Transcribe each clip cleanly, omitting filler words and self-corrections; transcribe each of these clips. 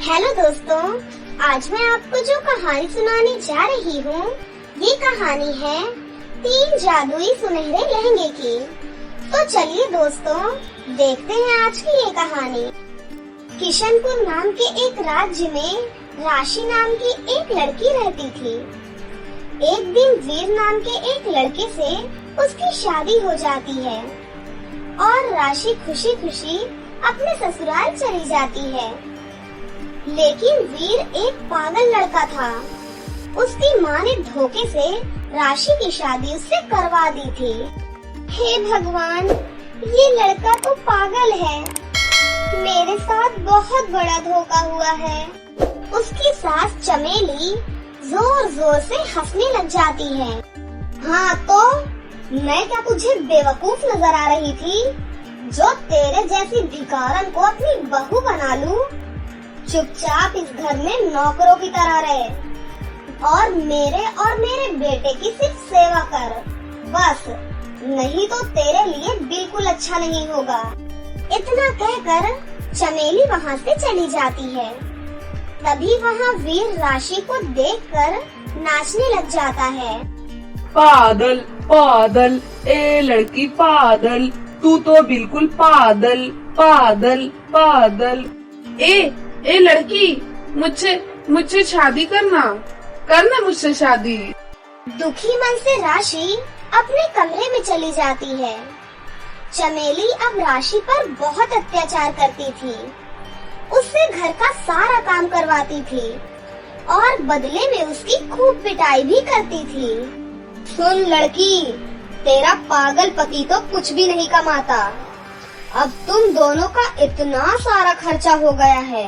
Hello दोस्तों, आज मैं आपको जो कहानी सुनाने जा रही हूँ, ये कहानी है 3 जादुई सुनहरे लहंगे की। तो चलिए दोस्तों, देखते हैं आज की ये कहानी। किशनपुर नाम के एक राज्य में राशि नाम की एक लड़की रहती थी। एक दिन वीर नाम के एक लड़के से उसकी शादी हो जाती है और राशि खुशी खुशी अपने ससुराल चली जाती है। लेकिन वीर एक पागल लड़का था। उसकी माँ ने धोखे से राशि की शादी उससे करवा दी थी। हे भगवान, ये लड़का तो पागल है। मेरे साथ बहुत बड़ा धोखा हुआ है। उसकी सास चमेली जोर जोर से हंसने लग जाती है। हाँ तो मैं क्या तुझे बेवकूफ नजर आ रही थी जो तेरे जैसी भिखारन को अपनी बहू बना लूं? चुपचाप इस घर में नौकरों की तरह रहे और मेरे बेटे की सिर्फ सेवा कर, बस। नहीं तो तेरे लिए बिल्कुल अच्छा नहीं होगा। इतना कहकर चमेली वहाँ से चली जाती है। तभी वहाँ वीर राशि को देखकर नाचने लग जाता है। पागल पागल, ए लड़की पागल, तू तो बिल्कुल पागल पागल पागल। ए लड़की, मुझसे शादी करना मुझसे शादी। दुखी मन से राशि अपने कमरे में चली जाती है। चमेली अब राशि पर बहुत अत्याचार करती थी। उससे घर का सारा काम करवाती थी और बदले में उसकी खूब पिटाई भी करती थी। सुन लड़की, तेरा पागल पति तो कुछ भी नहीं कमाता। अब तुम दोनों का इतना सारा खर्चा हो गया है।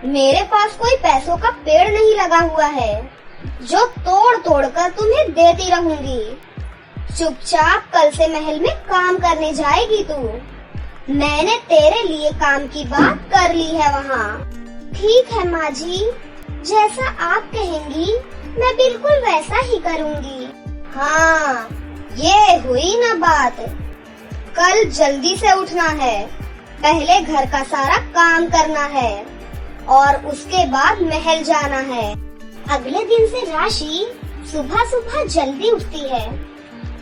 मेरे पास कोई पैसों का पेड़ नहीं लगा हुआ है जो तोड़ तोड़ कर तुम्हें देती रहूंगी। चुपचाप कल से महल में काम करने जाएगी तू। मैंने तेरे लिए काम की बात कर ली है वहाँ। ठीक है माँ जी, जैसा आप कहेंगी मैं बिल्कुल वैसा ही करूँगी। हाँ, ये हुई ना बात। कल जल्दी से उठना है, पहले घर का सारा काम करना है और उसके बाद महल जाना है। अगले दिन से राशि सुबह सुबह जल्दी उठती है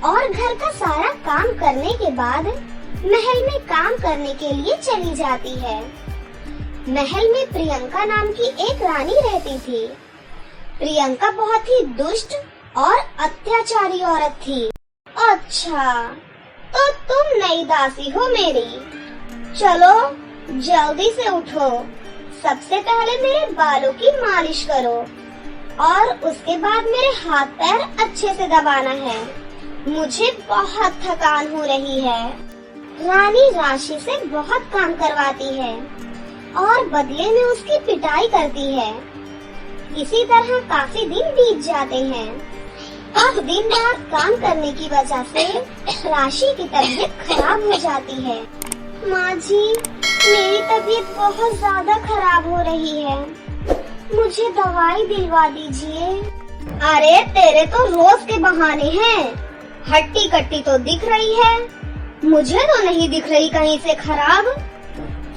और घर का सारा काम करने के बाद महल में काम करने के लिए चली जाती है। महल में प्रियंका नाम की एक रानी रहती थी। प्रियंका बहुत ही दुष्ट और अत्याचारी औरत थी। अच्छा, तो तुम नई दासी हो मेरी। चलो जल्दी से उठो। सबसे पहले मेरे बालों की मालिश करो और उसके बाद मेरे हाथ पैर अच्छे से दबाना है। मुझे बहुत थकान हो रही है। रानी राशि से बहुत काम करवाती है और बदले में उसकी पिटाई करती है। इसी तरह काफी दिन बीत जाते हैं। अब दिन रात काम करने की वजह से राशि की तबीयत खराब हो जाती है। माँ जी, मेरी तबीयत बहुत ज्यादा खराब हो रही है, मुझे दवाई दिलवा दीजिए। अरे तेरे तो रोज के बहाने हैं। हट्टी कट्टी तो दिख रही है, मुझे तो नहीं दिख रही कहीं से खराब।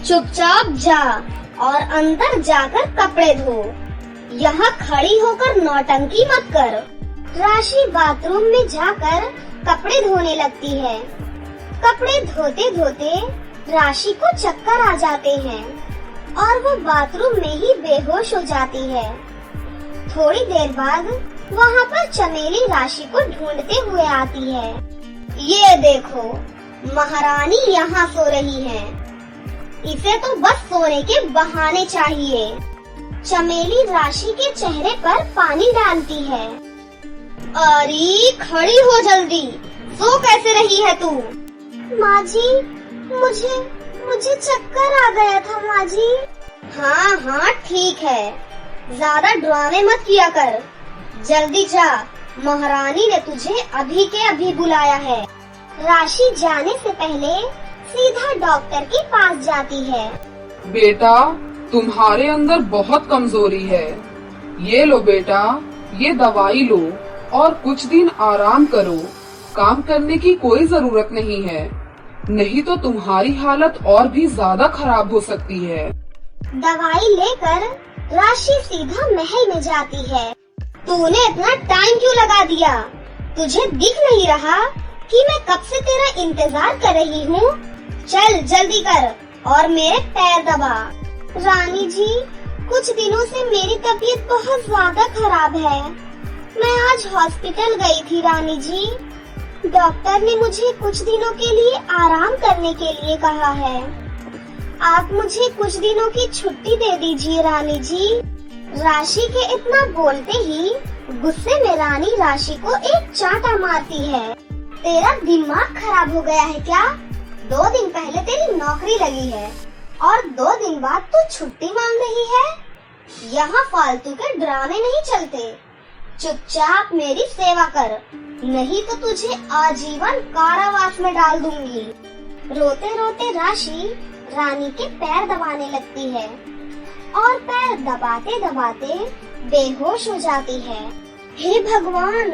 चुपचाप जा और अंदर जाकर कपड़े धो। यहाँ खड़ी होकर नौटंकी मत कर। राशि बाथरूम में जाकर कपड़े धोने लगती है। कपड़े धोते धोते राशि को चक्कर आ जाते हैं और वो बाथरूम में ही बेहोश हो जाती है। थोड़ी देर बाद वहाँ पर चमेली राशि को ढूंढते हुए आती है। ये देखो, महारानी यहाँ सो रही है। इसे तो बस सोने के बहाने चाहिए। चमेली राशि के चेहरे पर पानी डालती है। अरे खड़ी हो जल्दी, सो कैसे रही है तू? माँ जी, मुझे चक्कर आ गया था माँ जी। हाँ ठीक है, ज्यादा ड्रामे मत किया कर। जल्दी जा, महारानी ने तुझे अभी के अभी बुलाया है। राशि जाने से पहले सीधा डॉक्टर के पास जाती है। बेटा, तुम्हारे अंदर बहुत कमजोरी है। ये लो बेटा, ये दवाई लो और कुछ दिन आराम करो। काम करने की कोई जरूरत नहीं है, नहीं तो तुम्हारी हालत और भी ज्यादा खराब हो सकती है। दवाई लेकर राशि सीधा महल में जाती है। तूने इतना टाइम क्यों लगा दिया? तुझे दिख नहीं रहा कि मैं कब से तेरा इंतजार कर रही हूँ? चल जल्दी कर और मेरे पैर दबा। रानी जी, कुछ दिनों से मेरी तबीयत बहुत ज्यादा खराब है। मैं आज हॉस्पिटल गई थी रानी जी। डॉक्टर ने मुझे कुछ दिनों के लिए आराम करने के लिए कहा है। आप मुझे कुछ दिनों की छुट्टी दे दीजिए रानी जी। राशि के इतना बोलते ही गुस्से में रानी राशि को एक चांटा मारती है। तेरा दिमाग खराब हो गया है क्या? 2 दिन पहले तेरी नौकरी लगी है और 2 दिन बाद तू छुट्टी मांग रही है। यहाँ फालतू के ड्रामे नहीं चलते। चुपचाप मेरी सेवा कर, नहीं तो तुझे आजीवन कारावास में डाल दूंगी। रोते रोते राशि रानी के पैर दबाने लगती है और पैर दबाते दबाते बेहोश हो जाती है। हे भगवान,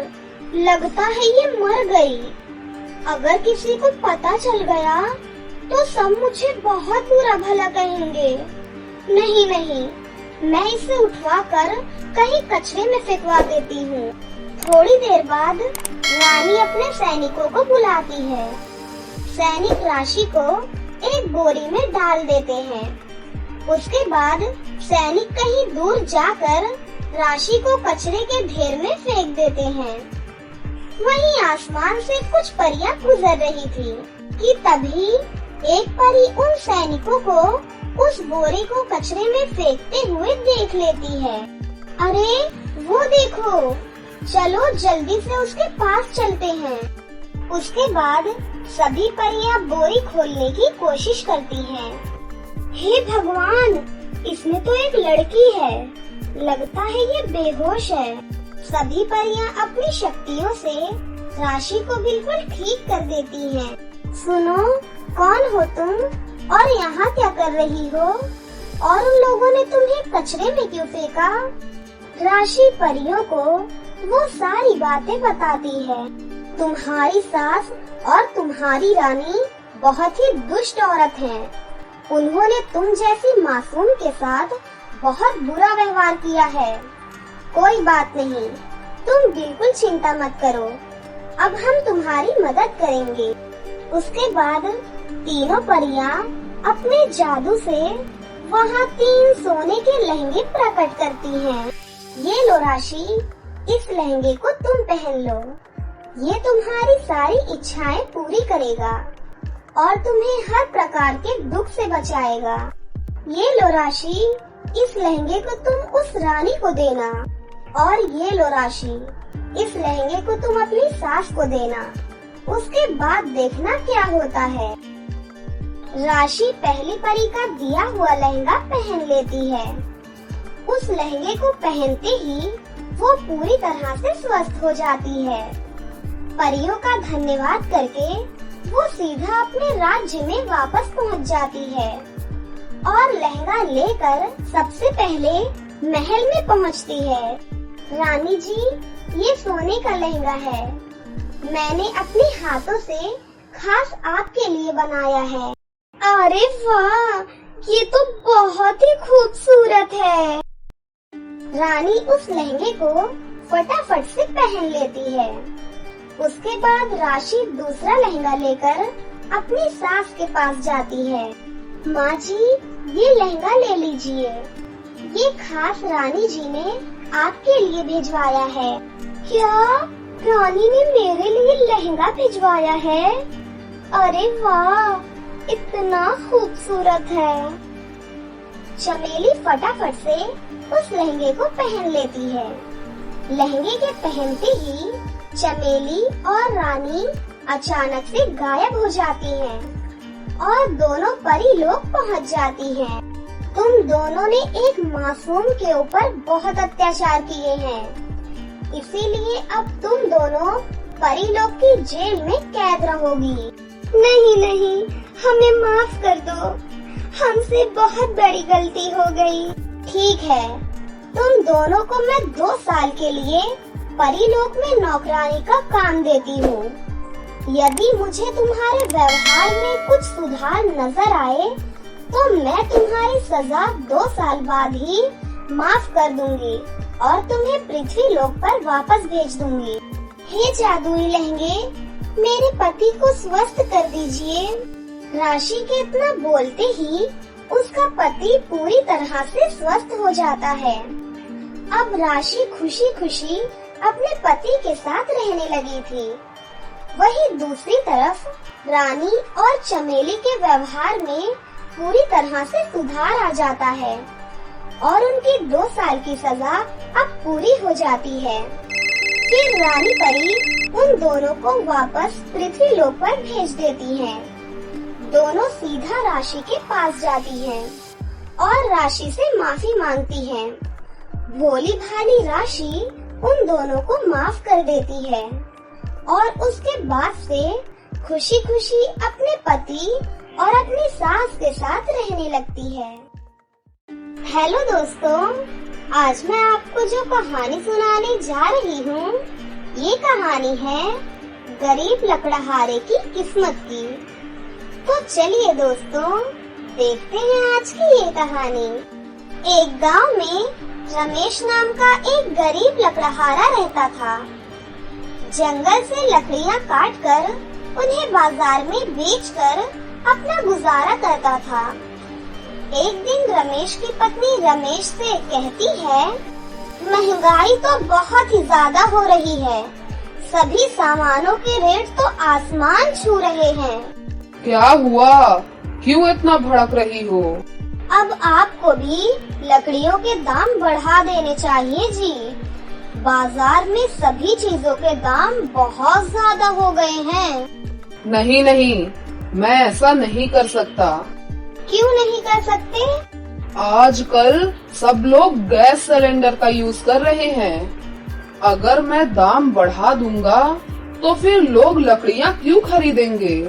लगता है ये मर गई। अगर किसी को पता चल गया तो सब मुझे बहुत बुरा भला कहेंगे। नहीं नहीं, मैं इसे उठवा कर कहीं कचरे में फेंकवा देती हूँ। थोड़ी देर बाद रानी अपने सैनिकों को बुलाती है। सैनिक राशि को एक बोरी में डाल देते हैं। उसके बाद सैनिक कहीं दूर जाकर राशि को कचरे के ढेर में फेंक देते हैं। वहीं आसमान से कुछ परियां गुजर रही थी कि तभी एक परी उन सैनिकों को उस बोरी को कचरे में फेंकते हुए देख लेती है। अरे वो देखो, चलो जल्दी से उसके पास चलते हैं। उसके बाद सभी परियां बोरी खोलने की कोशिश करती हैं। हे भगवान, इसमें तो एक लड़की है। लगता है ये बेहोश है। सभी परियां अपनी शक्तियों से राशि को बिल्कुल ठीक कर देती हैं। सुनो, कौन हो तुम और यहाँ क्या कर रही हो? और उन लोगों ने तुम्हें कचरे में क्यों फेंका? राशि परियों को वो सारी बातें बताती है। तुम्हारी सास और तुम्हारी रानी बहुत ही दुष्ट औरत हैं। उन्होंने तुम जैसी मासूम के साथ बहुत बुरा व्यवहार किया है। कोई बात नहीं, तुम बिल्कुल चिंता मत करो। अब हम तुम्हारी मदद करेंगे। उसके बाद तीनों परियां अपने जादू से वहाँ 3 सोने के लहंगे प्रकट करती हैं। ये लो राशि, इस लहंगे को तुम पहन लो। ये तुम्हारी सारी इच्छाएं पूरी करेगा और तुम्हें हर प्रकार के दुख से बचाएगा। ये लो राशि, इस लहंगे को तुम उस रानी को देना। और ये लो राशि, इस लहंगे को तुम अपनी सास को देना। उसके बाद देखना क्या होता है। राशि पहली परी का दिया हुआ लहंगा पहन लेती है। उस लहंगे को पहनते ही वो पूरी तरह से स्वस्थ हो जाती है। परियों का धन्यवाद करके वो सीधा अपने राज्य में वापस पहुंच जाती है और लहंगा लेकर सबसे पहले महल में पहुंचती है। रानी जी, ये सोने का लहंगा है। मैंने अपने हाथों से खास आपके लिए बनाया है। अरे वाह, ये तो बहुत ही खूबसूरत है। रानी उस लहंगे को फटाफट से पहन लेती है। उसके बाद राशि दूसरा लहंगा लेकर अपनी सास के पास जाती है। माँ जी, ये लहंगा ले लीजिए। ये खास रानी जी ने आपके लिए भिजवाया है। क्या रानी ने मेरे लिए लहंगा भिजवाया है? अरे वाह, इतना खूबसूरत है। चमेली फटाफट से उस लहंगे को पहन लेती है। लहंगे के पहनते ही चमेली और रानी अचानक से गायब हो जाती हैं और दोनों परी लोग पहुंच जाती हैं। तुम दोनों ने एक मासूम के ऊपर बहुत अत्याचार किए हैं, इसीलिए अब तुम दोनों परी लोग की जेल में कैद रहोगी। नहीं नहीं, हमें माफ कर दो, हमसे बहुत बड़ी गलती हो गई। ठीक है, तुम दोनों को मैं 2 साल के लिए परीलोक में नौकरानी का काम देती हूँ। यदि मुझे तुम्हारे व्यवहार में कुछ सुधार नजर आए तो मैं तुम्हारी सजा 2 साल बाद ही माफ कर दूंगी और तुम्हें पृथ्वी लोक पर वापस भेज दूंगी। हे जादुई लहंगे, मेरे पति को स्वस्थ कर दीजिए। राशि के इतना बोलते ही उसका पति पूरी तरह से स्वस्थ हो जाता है। अब राशि खुशी खुशी अपने पति के साथ रहने लगी थी। वहीं दूसरी तरफ रानी और चमेली के व्यवहार में पूरी तरह से सुधार आ जाता है और उनकी 2 साल की सजा अब पूरी हो जाती है। फिर रानी परी उन दोनों को वापस पृथ्वी लोक पर भेज देती हैं। दोनों सीधा राशि के पास जाती हैं और राशि से माफी मांगती हैं। भोली भाली राशि उन दोनों को माफ कर देती है और उसके बाद से खुशी खुशी अपने पति और अपनी सास के साथ रहने लगती है। हेलो दोस्तों, आज मैं आपको जो कहानी सुनाने जा रही हूँ, ये कहानी है गरीब लकड़हारे की किस्मत की। तो चलिए दोस्तों, देखते हैं आज की ये कहानी। एक गांव में रमेश नाम का एक गरीब लकड़हारा रहता था। जंगल से लकड़ियां काटकर उन्हें बाजार में बेचकर अपना गुजारा करता था। एक दिन रमेश की पत्नी रमेश से कहती है, महंगाई तो बहुत ही ज्यादा हो रही है। सभी सामानों के रेट तो आसमान छू रहे हैं। क्या हुआ? क्यों इतना भड़क रही हो? अब आपको भी लकड़ियों के दाम बढ़ा देने चाहिए जी। बाजार में सभी चीजों के दाम बहुत ज्यादा हो गए हैं। नहीं नहीं, मैं ऐसा नहीं कर सकता। क्यों नहीं कर सकते? आजकल सब लोग गैस सिलेंडर का यूज कर रहे हैं। अगर मैं दाम बढ़ा दूंगा तो फिर लोग लकड़ियाँ क्यों खरीदेंगे?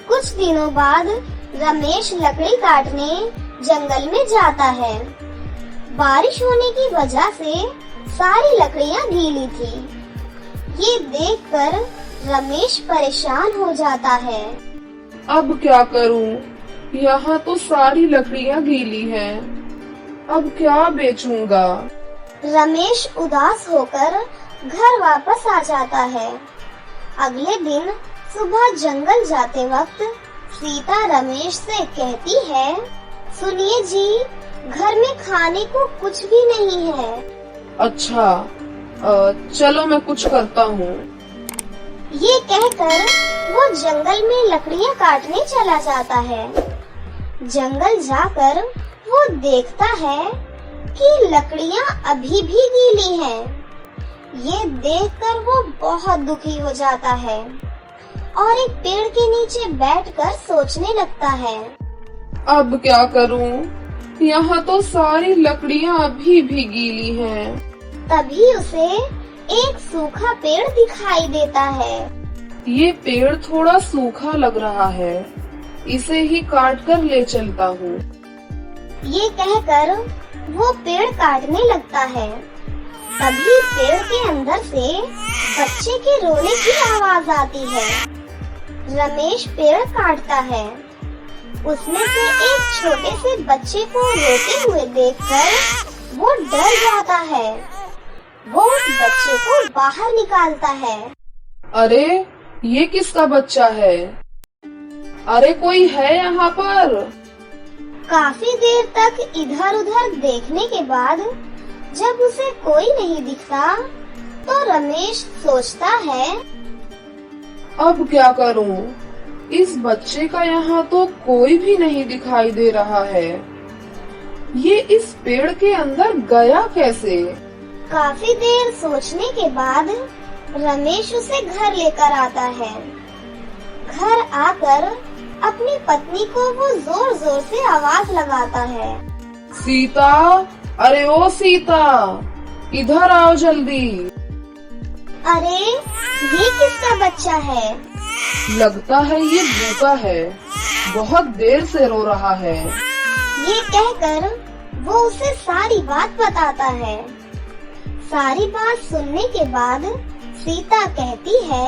कुछ दिनों बाद रमेश लकड़ी काटने जंगल में जाता है। बारिश होने की वजह से सारी लकड़ियाँ गीली थी। ये देखकर रमेश परेशान हो जाता है। अब क्या करूं? यहाँ तो सारी लकड़ियाँ गीली हैं। अब क्या बेचूंगा? रमेश उदास होकर घर वापस आ जाता है। अगले दिन सुबह जंगल जाते वक्त सीता रमेश से कहती है, सुनिए जी, घर में खाने को कुछ भी नहीं है। अच्छा, चलो मैं कुछ करता हूँ। ये कहकर वो जंगल में लकड़ियाँ काटने चला जाता है। जंगल जाकर वो देखता है कि लकड़ियाँ अभी भी गीली हैं। ये देखकर वो बहुत दुखी हो जाता है और एक पेड़ के नीचे बैठकर सोचने लगता है, अब क्या करूं? यहाँ तो सारी लकड़ियाँ अभी भी गीली हैं। तभी उसे एक सूखा पेड़ दिखाई देता है। ये पेड़ थोड़ा सूखा लग रहा है, इसे ही काट कर ले चलता हूँ। ये कहकर वो पेड़ काटने लगता है। तभी पेड़ के अंदर से बच्चे के रोने की आवाज आती है। रमेश पेड़ काटता है। उसमें से एक छोटे से बच्चे को रोते हुए देखकर वो डर जाता है। वो उस बच्चे को बाहर निकालता है। अरे, ये किसका बच्चा है? अरे, कोई है यहाँ पर? काफी देर तक इधर उधर देखने के बाद जब उसे कोई नहीं दिखता तो रमेश सोचता है, अब क्या करूं? इस बच्चे का यहाँ तो कोई भी नहीं दिखाई दे रहा है। ये इस पेड़ के अंदर गया कैसे? काफी देर सोचने के बाद रमेश उसे घर लेकर आता है। घर आकर अपनी पत्नी को वो जोर जोर से आवाज लगाता है, सीता, अरे ओ सीता, इधर आओ जल्दी। अरे, ये किसका बच्चा है? लगता है ये भूखा है, बहुत देर से रो रहा है। ये कहकर वो उसे सारी बात बताता है। सारी बात सुनने के बाद सीता कहती है,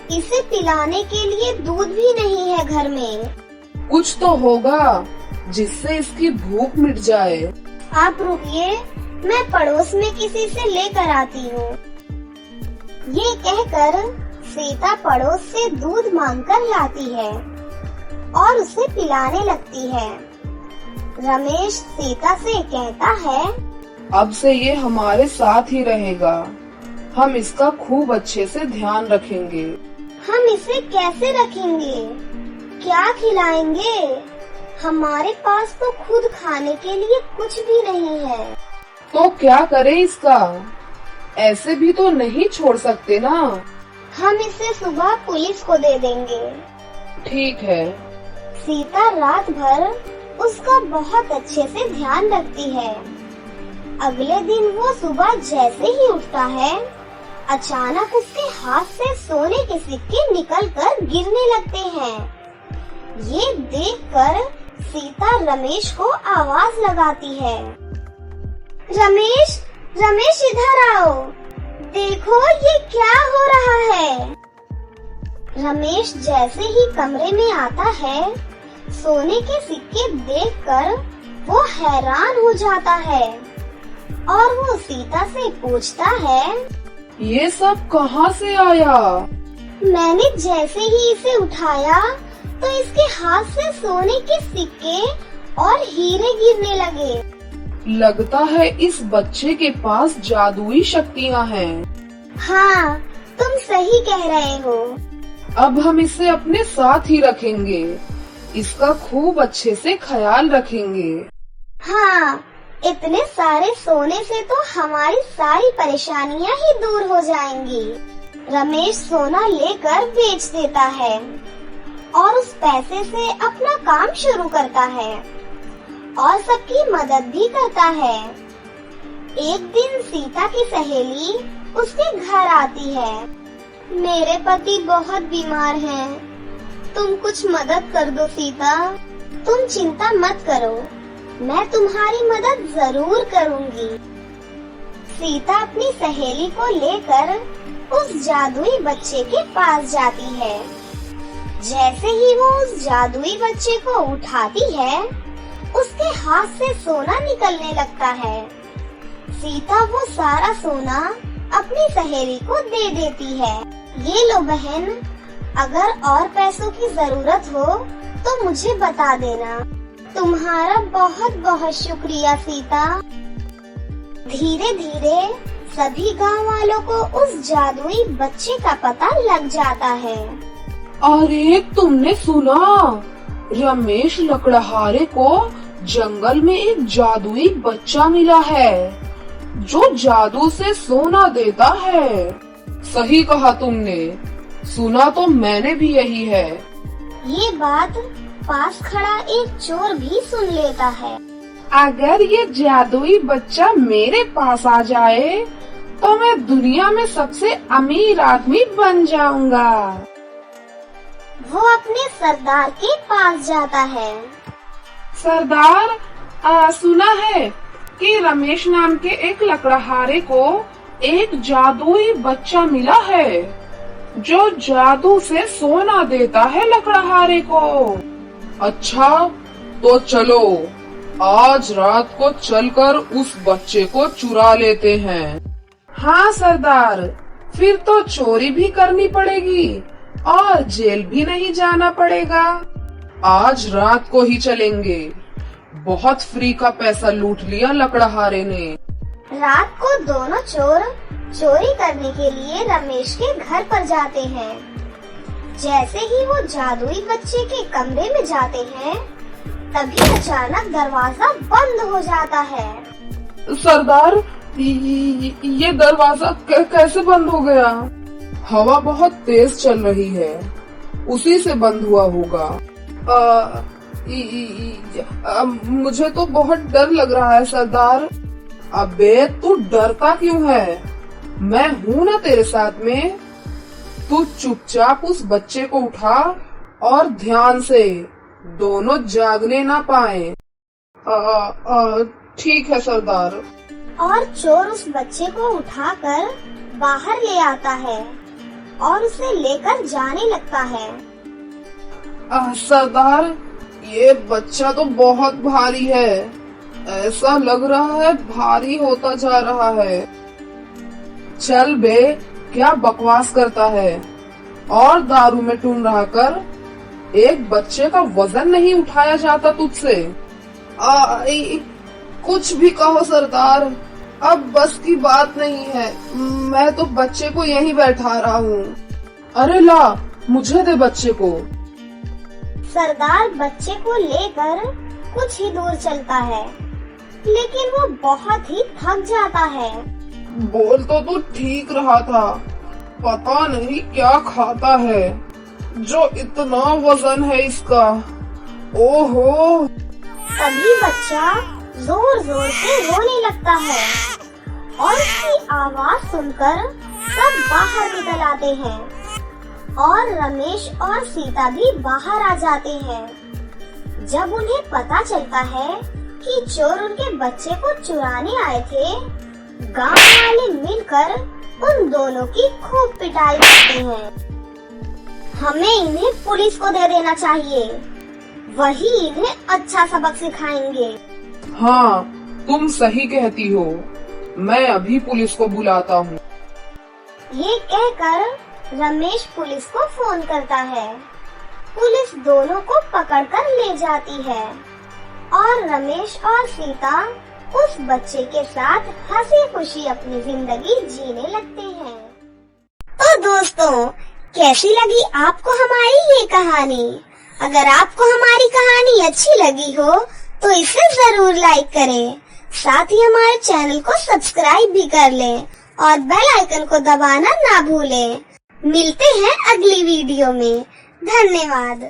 इसे पिलाने के लिए दूध भी नहीं है घर में। कुछ तो होगा जिससे इसकी भूख मिट जाए। आप रुकिए, मैं पड़ोस में किसी से लेकर आती हूँ। ये कहकर सीता पड़ोस से दूध मांगकर लाती है और उसे पिलाने लगती है। रमेश सीता से कहता है, अब से ये हमारे साथ ही रहेगा। हम इसका खूब अच्छे से ध्यान रखेंगे। हम इसे कैसे रखेंगे? क्या खिलाएंगे? हमारे पास तो खुद खाने के लिए कुछ भी नहीं है। तो क्या करें इसका? ऐसे भी तो नहीं छोड़ सकते ना। हम इसे सुबह पुलिस को दे देंगे। ठीक है। सीता रात भर उसका बहुत अच्छे से ध्यान रखती है। अगले दिन वो सुबह जैसे ही उठता है, अचानक उसके हाथ से सोने के सिक्के निकलकर गिरने लगते हैं। ये देखकर सीता रमेश को आवाज लगाती है, रमेश, रमेश इधर आओ, देखो ये क्या हो रहा है। रमेश जैसे ही कमरे में आता है, सोने के सिक्के देखकर वो हैरान हो जाता है और वो सीता से पूछता है, ये सब कहाँ से आया? मैंने जैसे ही इसे उठाया तो इसके हाथ से सोने के सिक्के और हीरे गिरने लगे। लगता है इस बच्चे के पास जादुई शक्तियाँ हैं। हाँ, तुम सही कह रहे हो। अब हम इसे अपने साथ ही रखेंगे। इसका खूब अच्छे से ख्याल रखेंगे। हाँ, इतने सारे सोने से तो हमारी सारी परेशानियाँ ही दूर हो जाएंगी। रमेश सोना लेकर बेच देता है और उस पैसे से अपना काम शुरू करता है और सबकी मदद भी करता है। एक दिन सीता की सहेली उसके घर आती है। मेरे पति बहुत बीमार हैं, तुम कुछ मदद कर दो सीता। तुम चिंता मत करो, मैं तुम्हारी मदद जरूर करूंगी। सीता अपनी सहेली को लेकर उस जादुई बच्चे के पास जाती है। जैसे ही वो उस जादुई बच्चे को उठाती है, उसके हाथ से सोना निकलने लगता है। सीता वो सारा सोना अपनी सहेली को दे देती है। ये लो बहन, अगर और पैसों की जरूरत हो तो मुझे बता देना। तुम्हारा बहुत बहुत शुक्रिया सीता। धीरे धीरे सभी गांव वालों को उस जादुई बच्चे का पता लग जाता है। अरे तुमने सुना? रमेश लकड़हारे को जंगल में एक जादुई बच्चा मिला है जो जादू से सोना देता है। सही कहा तुमने, सुना तो मैंने भी यही है। ये बात पास खड़ा एक चोर भी सुन लेता है। अगर ये जादुई बच्चा मेरे पास आ जाए तो मैं दुनिया में सबसे अमीर आदमी बन जाऊंगा। वो अपने सरदार के पास जाता है। सरदार, सुना है कि रमेश नाम के एक लकड़हारे को एक जादुई बच्चा मिला है जो जादू से सोना देता है लकड़हारे को। अच्छा, तो चलो आज रात को चलकर उस बच्चे को चुरा लेते हैं। हाँ सरदार, फिर तो चोरी भी करनी पड़ेगी और जेल भी नहीं जाना पड़ेगा। आज रात को ही चलेंगे। बहुत फ्री का पैसा लूट लिया लकड़हारे ने। रात को दोनों चोर चोरी करने के लिए रमेश के घर पर जाते हैं। जैसे ही वो जादुई बच्चे के कमरे में जाते हैं, तभी अचानक दरवाजा बंद हो जाता है। सरदार, ये दरवाजा कैसे बंद हो गया? हवा बहुत तेज चल रही है, उसी से बंद हुआ होगा। मुझे तो बहुत डर लग रहा है सरदार। अबे तू डरता क्यों है? मैं हूँ ना तेरे साथ में। तू चुपचाप उस बच्चे को उठा और ध्यान से, दोनों जागने ना पाए। ठीक है सरदार। और चोर उस बच्चे को उठाकर बाहर ले आता है और उसे लेकर जाने लगता है। सरदार, ये बच्चा तो बहुत भारी है, ऐसा लग रहा है भारी होता जा रहा है। चल बे, क्या बकवास करता है और दारू में टून रहा कर। एक बच्चे का वजन नहीं उठाया जाता तुझसे। कुछ भी कहो सरदार, अब बस की बात नहीं है। मैं तो बच्चे को यहीं बैठा रहा हूँ। अरे ला, मुझे दे बच्चे को। सरदार बच्चे को लेकर कुछ ही दूर चलता है, लेकिन वो बहुत ही थक जाता है। बोल तो तू ठीक रहा था, पता नहीं क्या खाता है जो इतना वजन है इसका। ओहो। तभी बच्चा जोर जोर से रोने लगता है और उसकी आवाज सुनकर सब बाहर निकल आते हैं और रमेश और सीता भी बाहर आ जाते हैं। जब उन्हें पता चलता है कि चोर उनके बच्चे को चुराने आए थे, गांव वाले मिलकर उन दोनों की खूब पिटाई करते हैं। हमें इन्हें पुलिस को दे देना चाहिए, वही इन्हें अच्छा सबक सिखाएंगे। हाँ, तुम सही कहती हो, मैं अभी पुलिस को बुलाता हूँ। ये कहकर रमेश पुलिस को फोन करता है। पुलिस दोनों को पकड़कर ले जाती है और रमेश और सीता उस बच्चे के साथ हंसी खुशी अपनी जिंदगी जीने लगते हैं। तो दोस्तों, कैसी लगी आपको हमारी ये कहानी? अगर आपको हमारी कहानी अच्छी लगी हो तो इसे जरूर लाइक करें, साथ ही हमारे चैनल को सब्सक्राइब भी कर लें और बेल आइकन को दबाना ना भूलें। मिलते हैं अगली वीडियो में। धन्यवाद।